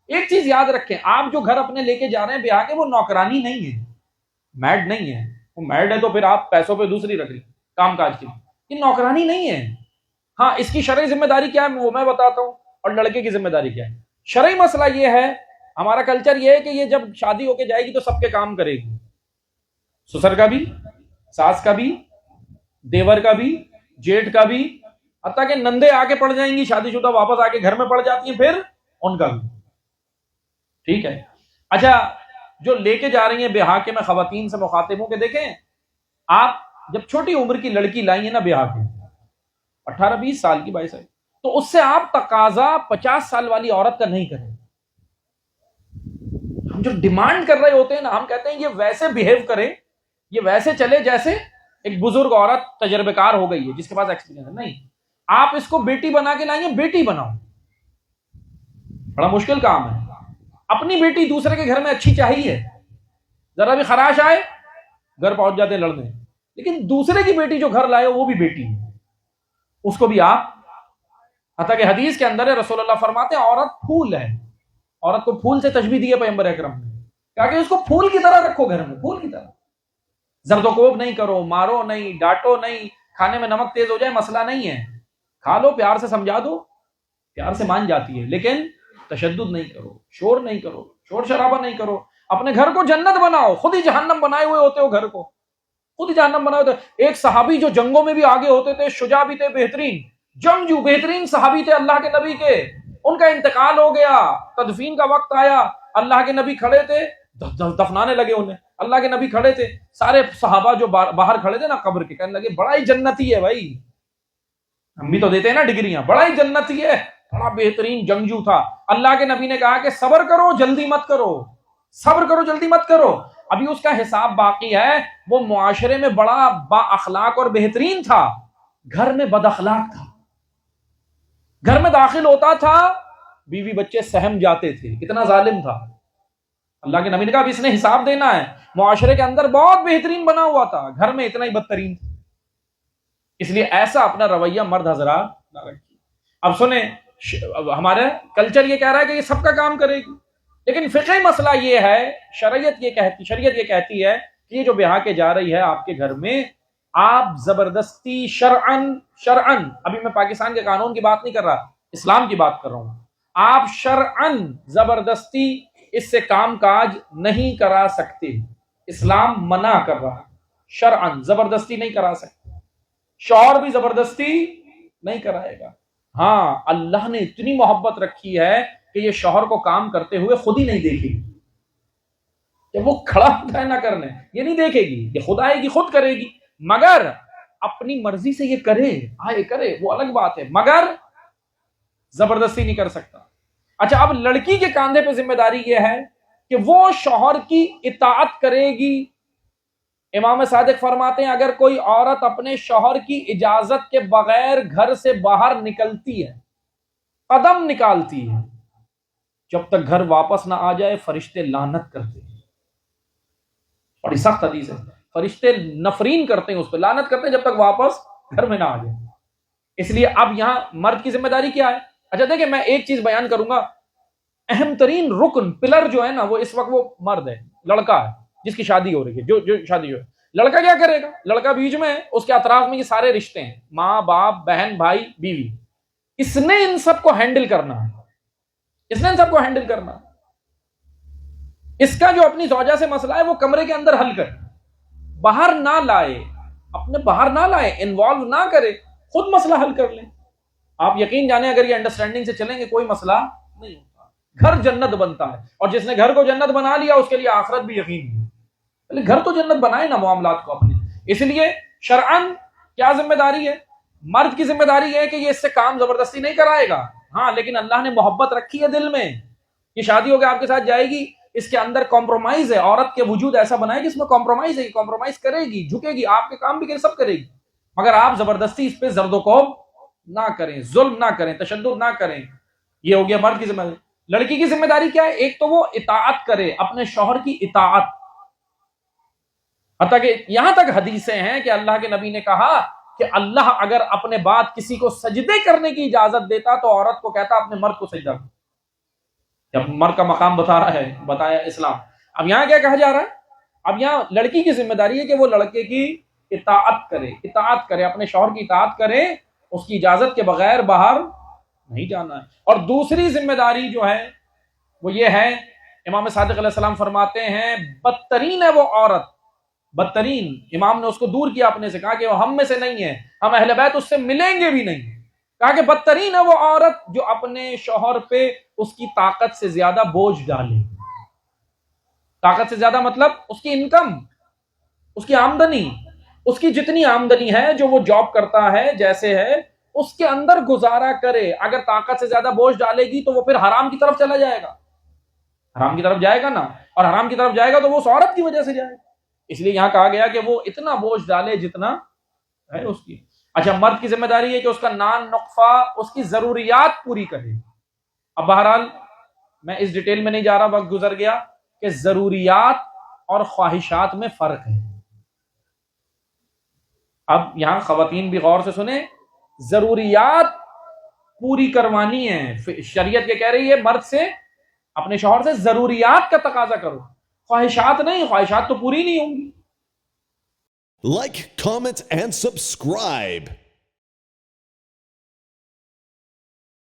ایک چیز یاد رکھیں، آپ جو گھر اپنے لے کے جا رہے ہیں بیاہ کے، وہ نوکرانی نہیں ہے، میڈ نہیں ہے. وہ میڈ ہے تو پھر آپ پیسوں پہ دوسری رکھ لیں کام کاج کے لیے، یہ نوکرانی نہیں ہے. ہاں اس کی شرعی ذمہ داری کیا ہے وہ میں بتاتا ہوں، اور لڑکے کی ذمہ داری کیا ہے. شرعی مسئلہ یہ ہے، ہمارا کلچر یہ ہے کہ یہ جب شادی ہو کے جائے گی تو سب کے کام کرے گی، سسر کا بھی، ساس کا بھی، دیور کا بھی، جیٹھ کا بھی، حتیٰ کہ نندے آ کے پڑ جائیں گی شادی شدہ واپس آ کے گھر میں پڑ جاتی ہیں پھر ان کا بھی. ٹھیک ہے. اچھا جو لے کے جا رہی ہیں بیاہ کے، میں خواتین سے مخاطب ہوں کہ دیکھیں آپ جب چھوٹی عمر کی لڑکی لائیں ہیں نا بیاہ کے، 18-20 سال کی، 22 سال، تو اس سے آپ تقاضا 50 سال والی عورت کا نہیں کریں. ہم جو ڈیمانڈ کر رہے ہوتے ہیں نا، ہم کہتے ہیں یہ ویسے بیہیو کرے، یہ ویسے چلے جیسے ایک بزرگ عورت تجربے کار ہو گئی ہے جس کے پاس ایکسپیرینس ہے. نہیں، آپ اس کو بیٹی بنا کے لائیں گے، بیٹی بناؤ. بڑا مشکل کام ہے. اپنی بیٹی دوسرے کے گھر میں اچھی چاہیے، ذرا بھی خراش آئے گھر پہنچ جاتے ہیں لڑنے. لیکن دوسرے کی بیٹی جو گھر لائے وہ بھی بیٹی ہے، اس کو بھی آپ، حتیٰ کہ حدیث کے اندر ہے رسول اللہ فرماتے ہیں عورت پھول ہے. عورت کو پھول سے تشبیہ دی ہے پیغمبر اکرم نے، کہا کہ اس کو پھول کی طرح رکھو گھر میں، پھول کی طرح. زرد و کوب نہیں کرو، مارو نہیں، ڈانٹو نہیں، کھانے میں نمک تیز ہو جائے مسئلہ نہیں ہے، کھا لو، پیار سے سمجھا دو، پیار سے مان جاتی ہے. لیکن تشدد نہیں کرو، شور نہیں کرو، شور شرابہ نہیں کرو. اپنے گھر کو جنت بناؤ، خود ہی جہنم بنائے ہوئے ہوتے ہو گھر کو، خود ہی جہنم بنائے ہوتے. ایک صحابی جو جنگوں میں بھی آگے ہوتے تھے، شجاع بھی تھے، بہترین جنگجو، بہترین صحابی تھے اللہ کے نبی کے، ان کا انتقال ہو گیا، تدفین کا وقت آیا، اللہ کے نبی کھڑے تھے، دفنانے لگے انہیں، اللہ کے نبی کھڑے تھے، سارے صحابہ جو باہر کھڑے تھے نا قبر کے، کہنے لگے بڑا ہی جنتی ہے بھائی. ہم بھی تو دیتے ہیں نا ڈگریاں، بڑا ہی جنتی ہے، بڑا بہترین جنگجو تھا. اللہ کے نبی نے کہا کہ صبر کرو جلدی مت کرو، صبر کرو جلدی مت کرو. ابھی اس کا حساب باقی ہے. وہ معاشرے میں بڑا با اخلاق اور بہترین تھا، گھر میں بد اخلاق تھا. گھر میں داخل ہوتا تھا، بیوی بچے سہم جاتے تھے، اتنا ظالم تھا. اللہ کے نبی نے کہا اب اس نے حساب دینا ہے. معاشرے کے اندر بہت بہترین بنا ہوا تھا، گھر میں اتنا ہی بدترین تھا. اس لیے ایسا اپنا رویہ مرد حضرات نہ رکھیے. اب سنیں، ہمارا کلچر یہ کہہ رہا ہے کہ یہ سب کا کام کرے گی، لیکن فقہی مسئلہ یہ ہے، شریعت یہ کہتی ہے کہ یہ جو بیاہ کے جا رہی ہے آپ کے گھر میں، آپ زبردستی شرعن، ابھی میں پاکستان کے قانون کی بات نہیں کر رہا، اسلام کی بات کر رہا ہوں، آپ شرعن زبردستی اس سے کام کاج نہیں کرا سکتے. اسلام منع کر رہا ہے، شرعن زبردستی نہیں کرا سکتے. شوہر بھی زبردستی نہیں کرائے گا. ہاں اللہ نے اتنی محبت رکھی ہے کہ یہ شوہر کو کام کرتے ہوئے خود ہی نہیں دیکھے گی. جب وہ کھڑا ہوتا ہے نہ کرنے، یہ نہیں دیکھے گی، یہ خود آئے گی، خود کرے گی. مگر اپنی مرضی سے یہ کرے وہ الگ بات ہے، مگر زبردستی نہیں کر سکتا. اچھا اب لڑکی کے کاندھے پہ ذمہ داری یہ ہے کہ وہ شوہر کی اطاعت کرے گی. امام صادق فرماتے ہیں اگر کوئی عورت اپنے شوہر کی اجازت کے بغیر گھر سے باہر نکلتی ہے، قدم نکالتی ہے، جب تک گھر واپس نہ آ جائے فرشتے لعنت کرتے ہیں. بڑی سخت حدیث ہے، فرشتے نفرین کرتے ہیں، اس پہ لعنت کرتے ہیں جب تک واپس گھر میں نہ آ جائے. اس لیے اب یہاں مرد کی ذمہ داری کیا ہے؟ اچھا دیکھیں میں ایک چیز بیان کروں گا، اہم ترین رکن پلر جو ہے نا وہ اس وقت وہ مرد ہے، لڑکا ہے جس کی شادی ہو رہی ہے، جو شادی ہو رہی ہے. لڑکا کیا کرے گا؟ لڑکا بیچ میں ہے، اس کے اطراف میں یہ سارے رشتے ہیں، ماں باپ بہن بھائی بیوی. اس نے ان سب کو ہینڈل کرنا ہے، اس کا جو اپنی زوجہ سے مسئلہ ہے وہ کمرے کے اندر حل کرے، باہر نہ لائے، انوالو نہ کرے، خود مسئلہ حل کر لیں. آپ یقین جانیں اگر یہ انڈرسٹینڈنگ سے چلیں گے کوئی مسئلہ نہیں ہوتا، گھر جنت بنتا ہے. اور جس نے گھر کو جنت بنا لیا اس کے لیے آخرت بھی یقین ہے. پہلے گھر تو جنت بنائے نا معاملات کو اپنے. اس لیے شرعن کیا ذمہ داری ہے؟ مرد کی ذمہ داری ہے کہ یہ اس سے کام زبردستی نہیں کرائے گا. ہاں لیکن اللہ نے محبت رکھی ہے دل میں، یہ شادی ہو کے آپ کے ساتھ جائے گی، اس کے اندر کمپرومائز ہے. عورت کے وجود ایسا بنائے کہ اس میں کمپرومائز ہے، کمپرومائز کرے گی، جھکے گی، آپ کے کام بھی کرے، سب کرے گی، مگر آپ زبردستی اس پہ زرد و کوب نہ کریں، ظلم نہ کریں، تشدد نہ کریں. یہ ہو گیا مرد کی ذمہ داری. لڑکی کی ذمہ داری کیا ہے؟ ایک تو وہ اطاعت کرے، اپنے شوہر کی اطاعت. حتیٰ کہ یہاں تک حدیثیں ہیں کہ اللہ کے نبی نے کہا کہ اللہ اگر اپنے بعد کسی کو سجدے کرنے کی اجازت دیتا تو عورت کو کہتا اپنے مرد کو سجدہ کر. جب مرد کا مقام بتا رہا ہے، بتایا اسلام. اب یہاں کیا کہا جا رہا ہے؟ اب یہاں لڑکی کی ذمہ داری ہے کہ وہ لڑکے کی اطاعت کرے، اپنے شوہر کی اطاعت کرے، اس کی اجازت کے بغیر باہر نہیں جانا ہے. اور دوسری ذمہ داری جو ہے وہ یہ ہے، امام صادق علیہ السلام فرماتے ہیں بدترین ہے وہ عورت، بدترین. امام نے اس کو دور کیا اپنے سے، کہا کہ وہ ہم میں سے نہیں ہے، ہم اہل بیت اس سے ملیں گے بھی نہیں. کہا کہ بدترین ہے وہ عورت جو اپنے شوہر پہ اس کی طاقت سے زیادہ بوجھ ڈالے. طاقت سے زیادہ مطلب اس کی انکم، اس کی آمدنی، اس کی جتنی آمدنی ہے جو وہ جاب کرتا ہے جیسے ہے اس کے اندر گزارا کرے. اگر طاقت سے زیادہ بوجھ ڈالے گی تو وہ پھر حرام کی طرف چلا جائے گا، حرام کی طرف جائے گا نا، اور حرام کی طرف جائے گا تو وہ اس عورت کی وجہ سے جائے گا. اس لیے یہاں کہا گیا کہ وہ اتنا بوجھ ڈالے جتنا ہے اس کی. اچھا، مرد کی ذمہ داری ہے کہ اس کا نان نقفہ، اس کی ضروریات پوری کرے. اب بہرحال میں اس ڈیٹیل میں نہیں جا رہا، وقت گزر گیا، کہ ضروریات اور خواہشات میں فرق ہے. اب یہاں خواتین بھی غور سے سنیں، ضروریات پوری کروانی ہے. شریعت یہ کہہ رہی ہے مرد سے، اپنے شوہر سے ضروریات کا تقاضا کرو، خواہشات نہیں. خواہشات تو پوری نہیں ہوں گی. Like, comment, and subscribe.